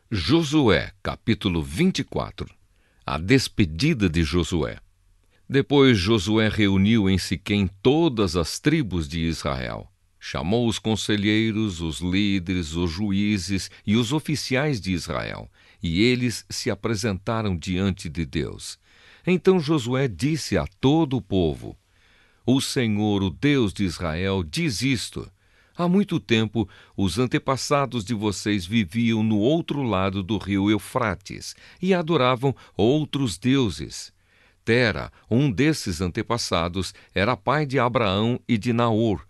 Josué, capítulo 24. A despedida de Josué. Depois Josué reuniu em Siquém todas as tribos de Israel. Chamou os conselheiros, os líderes, os juízes e os oficiais de Israel, e eles se apresentaram diante de Deus. Então Josué disse a todo o povo: O Senhor, o Deus de Israel, diz isto: Há muito tempo, os antepassados de vocês viviam no outro lado do rio Eufrates e adoravam outros deuses. Tera, um desses antepassados, era pai de Abraão e de Naor.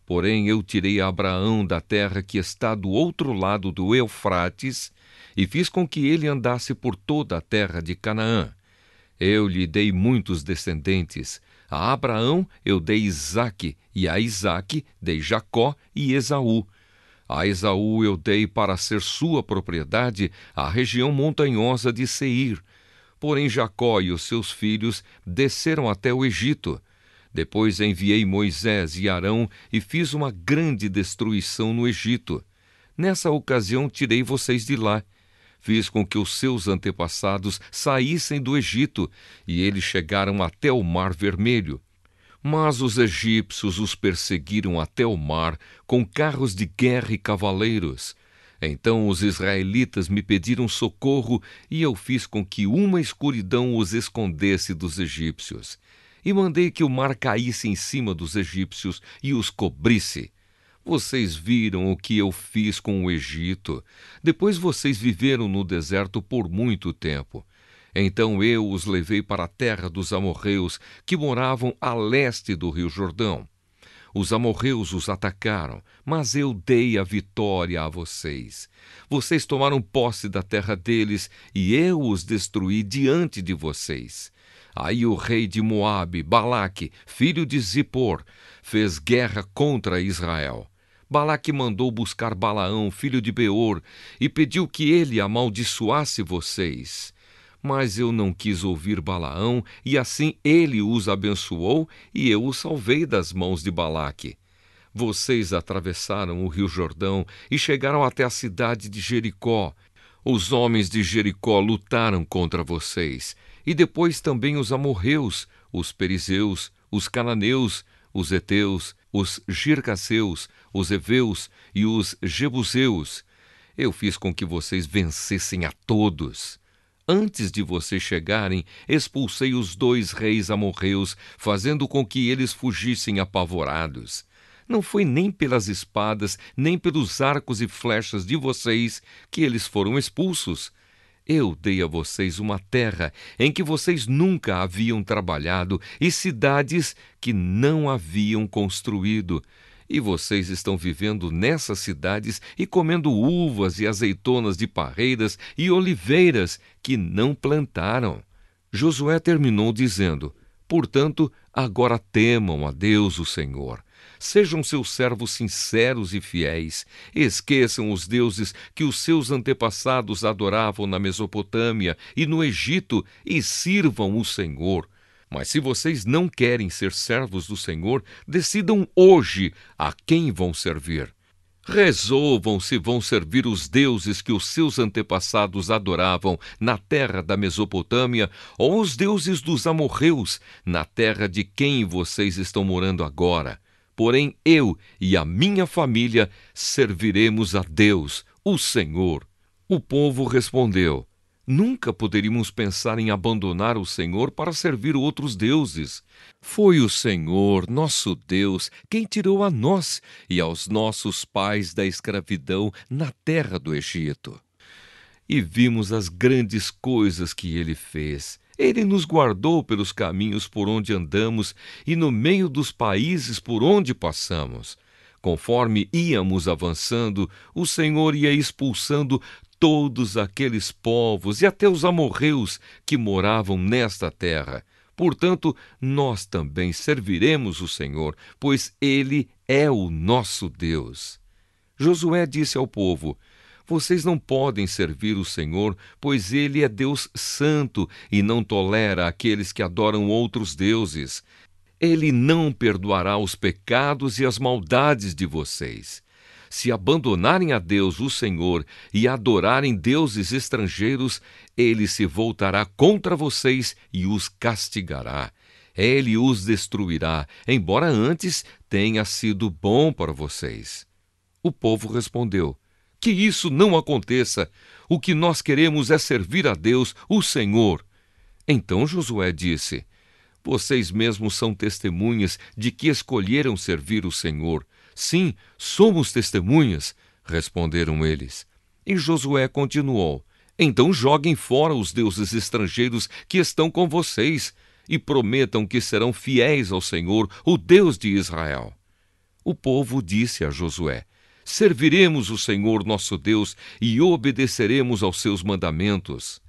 Porém, eu tirei Abraão da terra que está do outro lado do Eufrates e fiz com que ele andasse por toda a terra de Canaã. Eu lhe dei muitos descendentes. A Abraão eu dei Isaque, e a Isaque dei Jacó e Esaú. A Esaú eu dei para ser sua propriedade a região montanhosa de Seir. Porém Jacó e os seus filhos desceram até o Egito. Depois enviei Moisés e Arão e fiz uma grande destruição no Egito. Nessa ocasião tirei vocês de lá. Fiz com que os seus antepassados saíssem do Egito, e eles chegaram até o Mar Vermelho. Mas os egípcios os perseguiram até o mar, com carros de guerra e cavaleiros. Então os israelitas me pediram socorro, e eu fiz com que uma escuridão os escondesse dos egípcios. E mandei que o mar caísse em cima dos egípcios e os cobrisse. Vocês viram o que eu fiz com o Egito. Depois vocês viveram no deserto por muito tempo. Então eu os levei para a terra dos amorreus, que moravam a leste do rio Jordão. Os amorreus os atacaram, mas eu dei a vitória a vocês. Vocês tomaram posse da terra deles, e eu os destruí diante de vocês. Aí o rei de Moabe, Balaque, filho de Zippor, fez guerra contra Israel. Balaque mandou buscar Balaão, filho de Beor, e pediu que ele amaldiçoasse vocês. Mas eu não quis ouvir Balaão, e assim ele os abençoou, e eu os salvei das mãos de Balaque. Vocês atravessaram o rio Jordão e chegaram até a cidade de Jericó. Os homens de Jericó lutaram contra vocês, e depois também os amorreus, os perizeus, os cananeus, os heteus, os girgaseus, os heveus e os jebuseus. Eu fiz com que vocês vencessem a todos. Antes de vocês chegarem, expulsei os 2 reis amorreus, fazendo com que eles fugissem apavorados. Não foi nem pelas espadas, nem pelos arcos e flechas de vocês que eles foram expulsos. Eu dei a vocês uma terra em que vocês nunca haviam trabalhado e cidades que não haviam construído. E vocês estão vivendo nessas cidades e comendo uvas e azeitonas de parreiras e oliveiras que não plantaram. Josué terminou dizendo: Portanto, agora temam a Deus o Senhor. Sejam seus servos sinceros e fiéis. Esqueçam os deuses que os seus antepassados adoravam na Mesopotâmia e no Egito e sirvam o Senhor. Mas se vocês não querem ser servos do Senhor, decidam hoje a quem vão servir. Resolvam se vão servir os deuses que os seus antepassados adoravam na terra da Mesopotâmia ou os deuses dos amorreus, na terra de quem vocês estão morando agora. Porém, eu e a minha família serviremos a Deus, o Senhor. O povo respondeu: Nunca poderíamos pensar em abandonar o Senhor para servir outros deuses. Foi o Senhor, nosso Deus, quem tirou a nós e aos nossos pais da escravidão na terra do Egito. E vimos as grandes coisas que ele fez. Ele nos guardou pelos caminhos por onde andamos e no meio dos países por onde passamos. Conforme íamos avançando, o Senhor ia expulsando todos aqueles povos e até os amorreus que moravam nesta terra. Portanto, nós também serviremos o Senhor, pois Ele é o nosso Deus. Josué disse ao povo: Vocês não podem servir o Senhor, pois Ele é Deus santo e não tolera aqueles que adoram outros deuses. Ele não perdoará os pecados e as maldades de vocês. se abandonarem a Deus, o Senhor, e adorarem deuses estrangeiros, ele se voltará contra vocês e os castigará. Ele os destruirá, embora antes tenha sido bom para vocês. O povo respondeu: que isso não aconteça. O que nós queremos é servir a Deus, o Senhor. Então Josué disse: vocês mesmos são testemunhas de que escolheram servir o Senhor. Sim, somos testemunhas, responderam eles. E Josué continuou: então joguem fora os deuses estrangeiros que estão com vocês e prometam que serão fiéis ao Senhor, o Deus de Israel. O povo disse a Josué: serviremos o Senhor nosso Deus e obedeceremos aos seus mandamentos.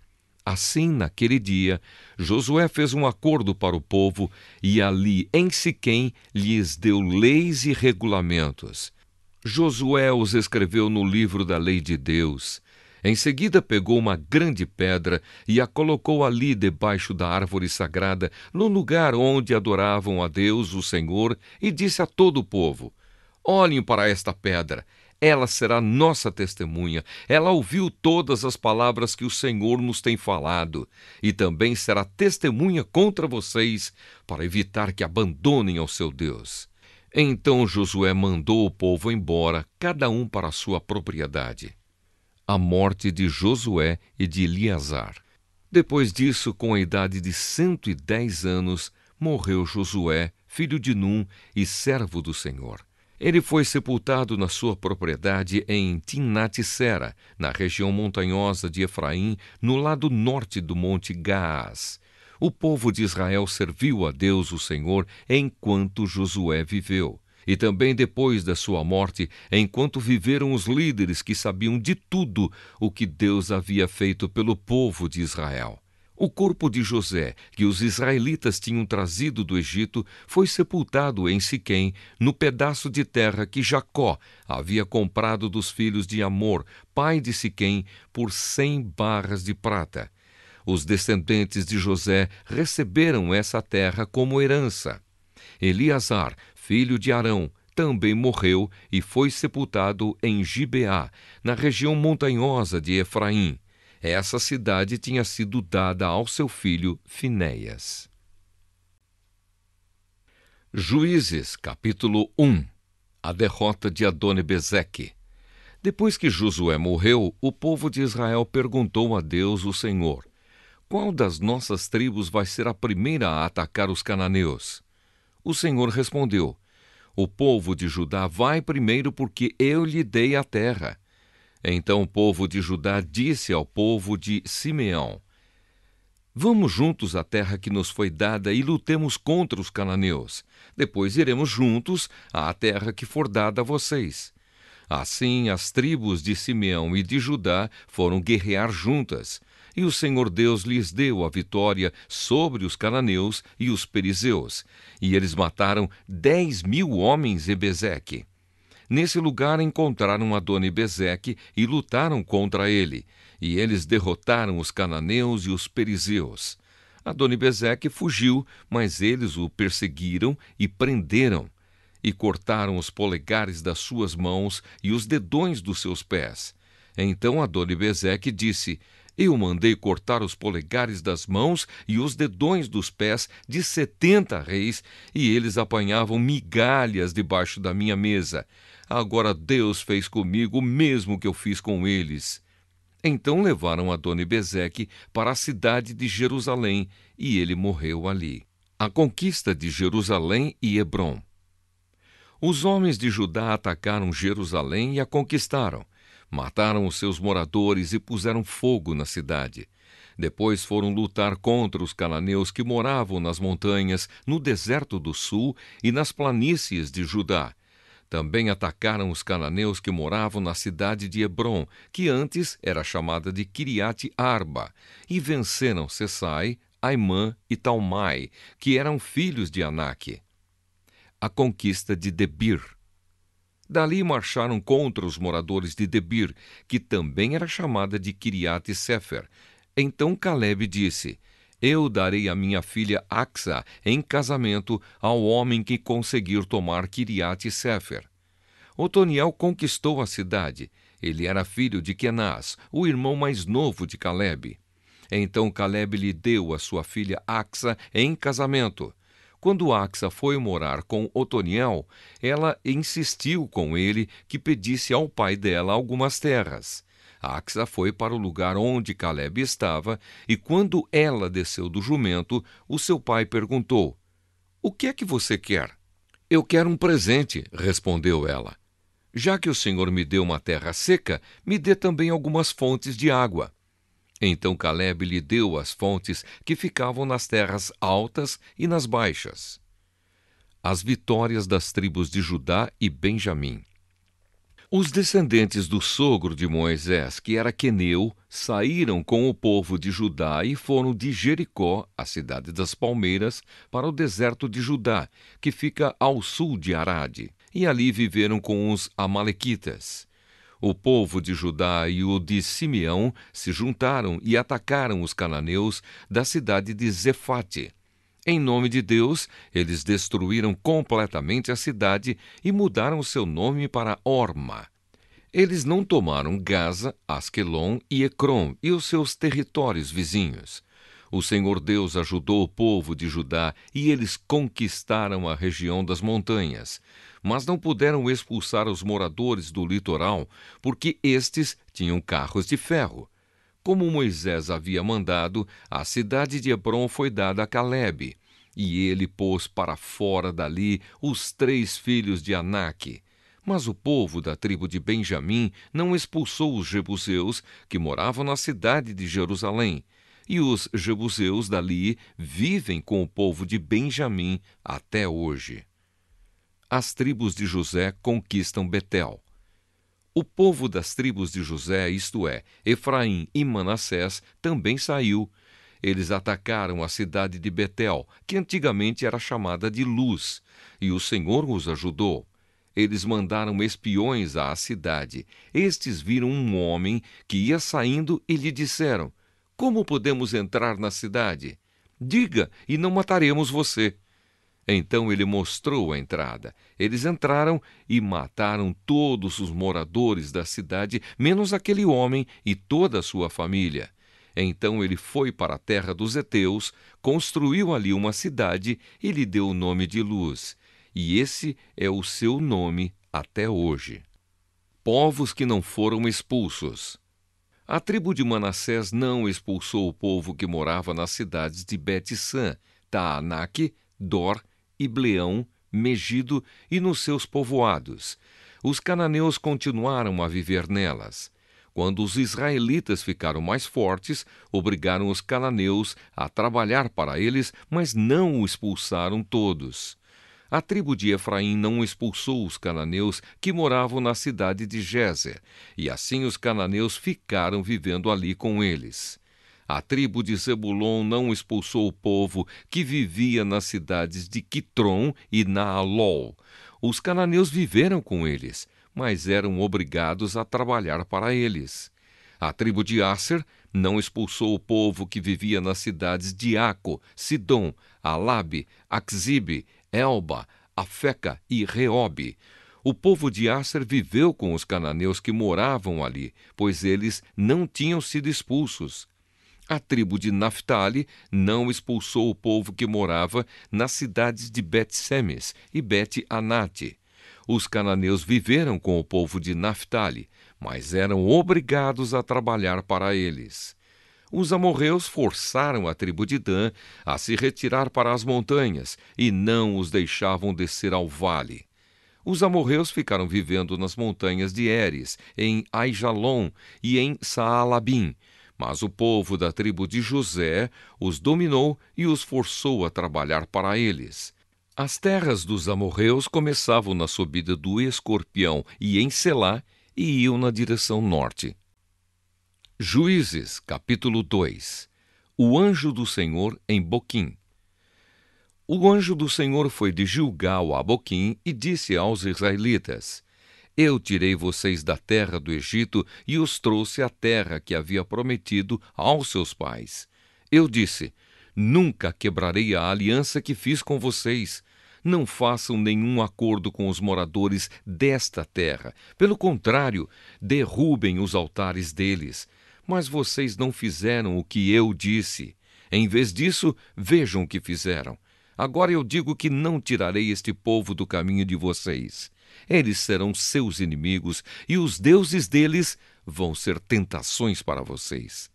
Assim, naquele dia, Josué fez um acordo para o povo e ali em Siquém lhes deu leis e regulamentos. Josué os escreveu no livro da lei de Deus. Em seguida pegou uma grande pedra e a colocou ali debaixo da árvore sagrada, no lugar onde adoravam a Deus, o Senhor, e disse a todo o povo: olhem para esta pedra. Ela será nossa testemunha. Ela ouviu todas as palavras que o Senhor nos tem falado e também será testemunha contra vocês para evitar que abandonem ao seu Deus. Então Josué mandou o povo embora, cada um para a sua propriedade. A morte de Josué e de Eleazar. Depois disso, com a idade de 110 anos, morreu Josué, filho de Num e servo do Senhor. Ele foi sepultado na sua propriedade em Timnat-Sera, na região montanhosa de Efraim, no lado norte do monte Gaás. O povo de Israel serviu a Deus, o Senhor, enquanto Josué viveu. E também depois da sua morte, enquanto viveram os líderes que sabiam de tudo o que Deus havia feito pelo povo de Israel. O corpo de José, que os israelitas tinham trazido do Egito, foi sepultado em Siquém, no pedaço de terra que Jacó havia comprado dos filhos de Amor, pai de Siquém, por 100 barras de prata. Os descendentes de José receberam essa terra como herança. Eleazar, filho de Arão, também morreu e foi sepultado em Gibeá, na região montanhosa de Efraim. Essa cidade tinha sido dada ao seu filho Finéias. Juízes, capítulo 1. A derrota de Adoni-Bezeque. Depois que Josué morreu, o povo de Israel perguntou a Deus, o Senhor: qual das nossas tribos vai ser a primeira a atacar os cananeus? O Senhor respondeu: o povo de Judá vai primeiro porque eu lhe dei a terra. Então o povo de Judá disse ao povo de Simeão: vamos juntos à terra que nos foi dada e lutemos contra os cananeus. Depois iremos juntos à terra que for dada a vocês. Assim as tribos de Simeão e de Judá foram guerrear juntas, e o Senhor Deus lhes deu a vitória sobre os cananeus e os perizeus, e eles mataram 10.000 homens em Bezeque. Nesse lugar encontraram Adoni-Bezeque e lutaram contra ele, e eles derrotaram os cananeus e os perizeus. Adoni-Bezeque fugiu, mas eles o perseguiram e prenderam, e cortaram os polegares das suas mãos e os dedões dos seus pés. Então Adoni-Bezeque disse: eu mandei cortar os polegares das mãos e os dedões dos pés de 70 reis, e eles apanhavam migalhas debaixo da minha mesa. Agora Deus fez comigo o mesmo que eu fiz com eles. Então levaram Adoni-Bezeque para a cidade de Jerusalém, e ele morreu ali. A conquista de Jerusalém e Hebrom. Os homens de Judá atacaram Jerusalém e a conquistaram. Mataram os seus moradores e puseram fogo na cidade. Depois foram lutar contra os cananeus que moravam nas montanhas, no deserto do sul e nas planícies de Judá. Também atacaram os cananeus que moravam na cidade de Hebrom, que antes era chamada de Kiriat Arba, e venceram Sesai, Aimã e Talmai, que eram filhos de Aнаque. A conquista de Debir. Dali marcharam contra os moradores de Debir, que também era chamada de Kiriat Sefer. Então Calebe disse: eu darei a minha filha Axa em casamento ao homem que conseguir tomar Kiriat Sefer. Otoniel conquistou a cidade. Ele era filho de Quenaz, o irmão mais novo de Calebe. Então Calebe lhe deu a sua filha Axa em casamento. Quando Axa foi morar com Otoniel, ela insistiu com ele que pedisse ao pai dela algumas terras. Axa foi para o lugar onde Calebe estava, e quando ela desceu do jumento, o seu pai perguntou: "O que é que você quer?" "Eu quero um presente", respondeu ela. "Já que o Senhor me deu uma terra seca, me dê também algumas fontes de água." Então Calebe lhe deu as fontes que ficavam nas terras altas e nas baixas. As vitórias das tribos de Judá e Benjamim. Os descendentes do sogro de Moisés, que era Queneu, saíram com o povo de Judá e foram de Jericó, a cidade das palmeiras, para o deserto de Judá, que fica ao sul de Arade, e ali viveram com os amalequitas. O povo de Judá e o de Simeão se juntaram e atacaram os cananeus da cidade de Zefate. Em nome de Deus, eles destruíram completamente a cidade e mudaram seu nome para Horma. Eles não tomaram Gaza, Asquelon e Ecrom e os seus territórios vizinhos. O Senhor Deus ajudou o povo de Judá e eles conquistaram a região das montanhas, mas não puderam expulsar os moradores do litoral, porque estes tinham carros de ferro. Como Moisés havia mandado, a cidade de Hebrom foi dada a Calebe, e ele pôs para fora dali os 3 filhos de Aнаque. Mas o povo da tribo de Benjamim não expulsou os jebuseus que moravam na cidade de Jerusalém, e os jebuseus dali vivem com o povo de Benjamim até hoje. As tribos de José conquistam Betel. O povo das tribos de José, isto é, Efraim e Manassés, também saiu. Eles atacaram a cidade de Betel, que antigamente era chamada de Luz, e o Senhor os ajudou. Eles mandaram espiões à cidade. Estes viram um homem que ia saindo e lhe disseram: "Como podemos entrar na cidade? Diga, e não mataremos você." Então ele mostrou a entrada. Eles entraram e mataram todos os moradores da cidade, menos aquele homem e toda a sua família. Então ele foi para a terra dos heteus, construiu ali uma cidade e lhe deu o nome de Luz. E esse é o seu nome até hoje. Povos que não foram expulsos. A tribo de Manassés não expulsou o povo que morava nas cidades de Bet-San, Taanaque, Dor, Ibleão, Megido e nos seus povoados. Os cananeus continuaram a viver nelas. Quando os israelitas ficaram mais fortes, obrigaram os cananeus a trabalhar para eles, mas não o expulsaram todos. A tribo de Efraim não expulsou os cananeus que moravam na cidade de Gézer, e assim os cananeus ficaram vivendo ali com eles. A tribo de Zebulon não expulsou o povo que vivia nas cidades de Quitron e Naalol. Os cananeus viveram com eles, mas eram obrigados a trabalhar para eles. A tribo de Asser não expulsou o povo que vivia nas cidades de Aco, Sidom, Alabe, Axibe, Elba, Afeca e Reobe. O povo de Asser viveu com os cananeus que moravam ali, pois eles não tinham sido expulsos. A tribo de Naftali não expulsou o povo que morava nas cidades de Bet-Semes e Bet-Anate. Os cananeus viveram com o povo de Naftali, mas eram obrigados a trabalhar para eles. Os amorreus forçaram a tribo de Dan a se retirar para as montanhas e não os deixavam descer ao vale. Os amorreus ficaram vivendo nas montanhas de Eres, em Aijalon e em Saalabim, mas o povo da tribo de José os dominou e os forçou a trabalhar para eles. As terras dos amorreus começavam na subida do Escorpião e em Selá e iam na direção norte. Juízes, capítulo 2. O anjo do Senhor em Boquim. O anjo do Senhor foi de Gilgal a Boquim e disse aos israelitas: Eu tirei vocês da terra do Egito e os trouxe à terra que havia prometido aos seus pais. Eu disse: Nunca quebrarei a aliança que fiz com vocês. não façam nenhum acordo com os moradores desta terra. Pelo contrário, derrubem os altares deles. Mas vocês não fizeram o que eu disse. Em vez disso, vejam o que fizeram. Agora eu digo que não tirarei este povo do caminho de vocês. Eles serão seus inimigos e os deuses deles vão ser tentações para vocês.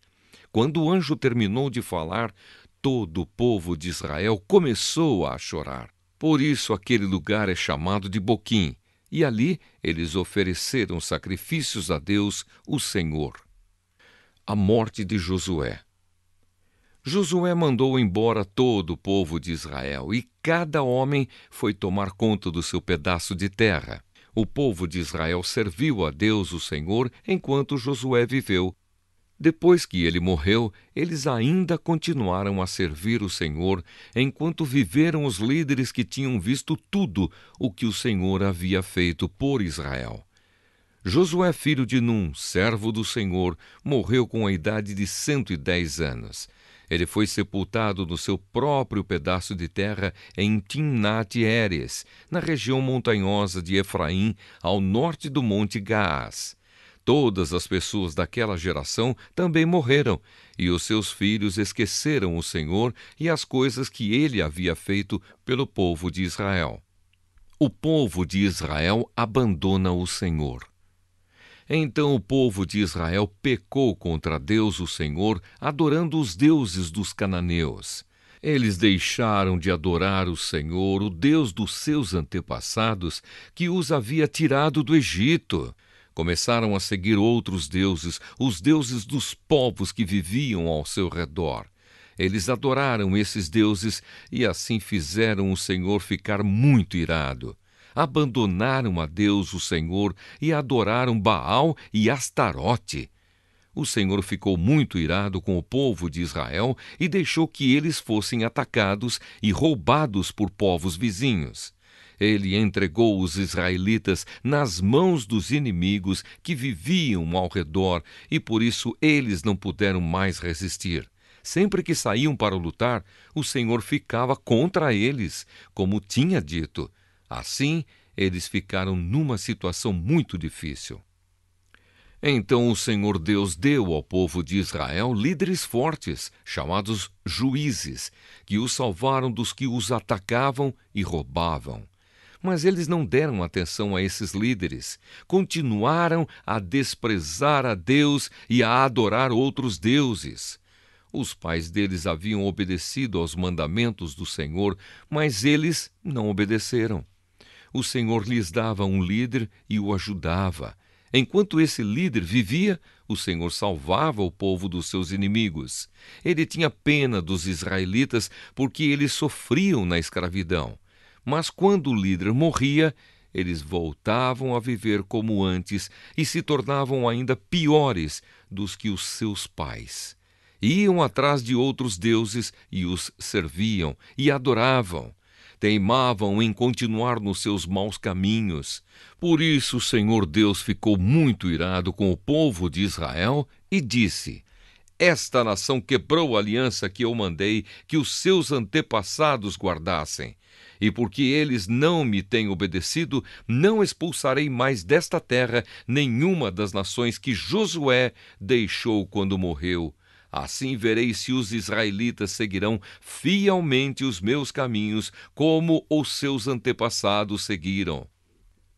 Quando o anjo terminou de falar, todo o povo de Israel começou a chorar. Por isso aquele lugar é chamado de Boquim, e ali eles ofereceram sacrifícios a Deus, o Senhor. A morte de Josué. Josué mandou embora todo o povo de Israel, e cada homem foi tomar conta do seu pedaço de terra. O povo de Israel serviu a Deus, o Senhor, enquanto Josué viveu. Depois que ele morreu, eles ainda continuaram a servir o Senhor, enquanto viveram os líderes que tinham visto tudo o que o Senhor havia feito por Israel. Josué, filho de Num, servo do Senhor, morreu com a idade de 110 anos. Ele foi sepultado no seu próprio pedaço de terra em Timnat-Heres, na região montanhosa de Efraim, ao norte do monte Gaás. Todas as pessoas daquela geração também morreram, e os seus filhos esqueceram o Senhor e as coisas que ele havia feito pelo povo de Israel. O povo de Israel abandona o Senhor. Então o povo de Israel pecou contra Deus, o Senhor, adorando os deuses dos cananeus. Eles deixaram de adorar o Senhor, o Deus dos seus antepassados, que os havia tirado do Egito. Começaram a seguir outros deuses, os deuses dos povos que viviam ao seu redor. Eles adoraram esses deuses e assim fizeram o Senhor ficar muito irado. Abandonaram a Deus, o Senhor, e adoraram Baal e Astarote. O Senhor ficou muito irado com o povo de Israel e deixou que eles fossem atacados e roubados por povos vizinhos. Ele entregou os israelitas nas mãos dos inimigos que viviam ao redor e por isso eles não puderam mais resistir. Sempre que saíam para lutar, o Senhor ficava contra eles, como tinha dito. Assim, eles ficaram numa situação muito difícil. Então o Senhor Deus deu ao povo de Israel líderes fortes, chamados juízes, que os salvaram dos que os atacavam e roubavam. Mas eles não deram atenção a esses líderes, continuaram a desprezar a Deus e a adorar outros deuses. Os pais deles haviam obedecido aos mandamentos do Senhor, mas eles não obedeceram. O Senhor lhes dava um líder e o ajudava. Enquanto esse líder vivia, o Senhor salvava o povo dos seus inimigos. Ele tinha pena dos israelitas porque eles sofriam na escravidão. Mas quando o líder morria, eles voltavam a viver como antes e se tornavam ainda piores dos que os seus pais. Iam atrás de outros deuses e os serviam e adoravam. Teimavam em continuar nos seus maus caminhos. Por isso o Senhor Deus ficou muito irado com o povo de Israel e disse: Esta nação quebrou a aliança que eu mandei que os seus antepassados guardassem. E porque eles não me têm obedecido, não expulsarei mais desta terra nenhuma das nações que Josué deixou quando morreu. Assim verei se os israelitas seguirão fielmente os meus caminhos, como os seus antepassados seguiram.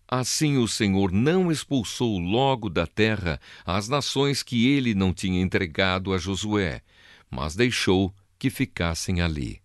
Assim o Senhor não expulsou logo da terra as nações que ele não tinha entregado a Josué, mas deixou que ficassem ali.